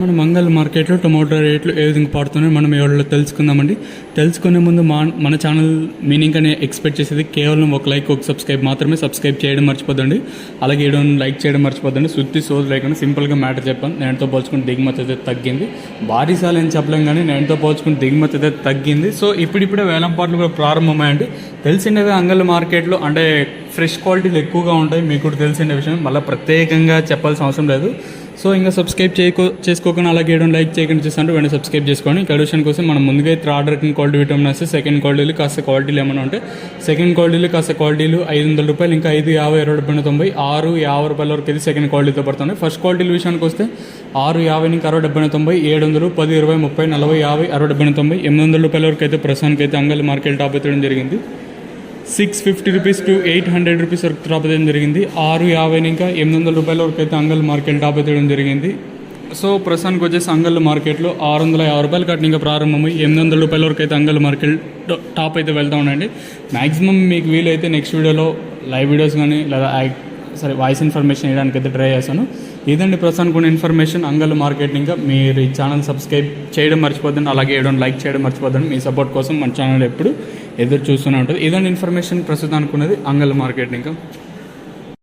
మన మంగళ మార్కెట్లో టొమాటో రేట్లు ఏ విధంగా పడుతున్నాయో మనం ఎవరిలో తెలుసుకుందామండి. తెలుసుకునే ముందు మన ఛానల్ మీనింగ్ అని ఎక్స్పెక్ట్ చేసేది కేవలం ఒక లైక్ ఒక సబ్స్క్రైబ్ మాత్రమే. సబ్స్క్రైబ్ చేయడం మర్చిపోద్దండి, అలాగే లైక్ చేయడం మర్చిపోద్దండి. శుద్ధి సోజ్ లేకుండా సింపుల్గా మ్యాటర్ చెప్పాను. నేనుతో పోల్చుకుని దిగుమతి అయితే తగ్గింది. భారీసాలు ఏం చెప్పలేం కానీ నేనుతో పోల్చుకుని దిగుమతి అయితే తగ్గింది. సో ఇప్పుడిప్పుడే వేలంపాట్లు కూడా ప్రారంభమయ్యండి. తెలిసిండేవి అంగళ్ళ మార్కెట్లో అంటే ఫ్రెష్ క్వాలిటీలు ఎక్కువగా ఉంటాయి, మీకు కూడా తెలిసిన విషయం, మళ్ళీ ప్రత్యేకంగా చెప్పాల్సిన అవసరం లేదు. సో ఇంకా సబ్స్క్రైబ్ చేసుకోకుండా అలాగే లైక్ చేయకుండా చూస్తుంటే వెంటనే సబ్స్క్రైబ్ చేసుకోండి. కడిషన్ కోసం మనం ముందుగా ఆర్డర్ క్వాలిటీ విటమిన్ వస్తే సెకండ్ క్వాలిటీలు కాస్త క్వాలిటీలు ఏమైనా ఉంటే సెకండ్ క్వాలిటీలు కాస్త క్వాలిటీలు ₹500, ఇంకా 5, 50, 20, 90, 6, 50 రూపాయల వరకు అయితే సెకండ్ క్వాలిటీతో పడుతుంది. ఫస్ట్ క్వాలిటీల విషయానికి వస్తే 6, 50, ఇంకా 60, 70, 700, 10, 20, 30, 40, 50, 60, 70, 90, ₹800 వరకు అయితే ప్రస్తుతానికి అయితే అంగల్ మార్కెట్ టాప్ ఎత్తడం జరిగింది. ₹650 to ₹800 వరకు టాప్ ఎత్తడం జరిగింది. 6, 50, ఇంకా ₹800 వరకు అయితే అంగల్ మార్కెట్ టాప్ ఎత్తడం జరిగింది. సో ప్రస్తుతానికి వచ్చేసి అంగల్ మార్కెట్లో ₹650 కట్టిన ఇంకా ప్రారంభమై ₹800 వరకు అయితే అంగల్ మార్కెట్ టాప్ అయితే వెళ్తూ ఉండండి. మ్యాక్సిమం మీకు వీలైతే నెక్స్ట్ వీడియోలో లైవ్ వీడియోస్ కానీ లేదా వాయిస్ ఇన్ఫర్మేషన్ ఇవ్వడానికి అయితే ట్రై చేస్తాను. ఇదండి ప్రస్తుతానికి కొన్ని ఇన్ఫర్మేషన్ అంగల్ మార్కెట్. ఇంకా మీరు ఈ ఛానల్ సబ్స్క్రైబ్ చేయడం మర్చిపోద్దండి, అలాగే లైక్ చేయడం మర్చిపోద్దండి. మీ సపోర్ట్ కోసం మన ఛానల్ ఎప్పుడు ఎదురు చూస్తూనే ఉంటుంది. ఇదండి ఇన్ఫర్మేషన్ ప్రస్తుతానికి ఉన్నది అంగల్ మార్కెట్. ఇంకా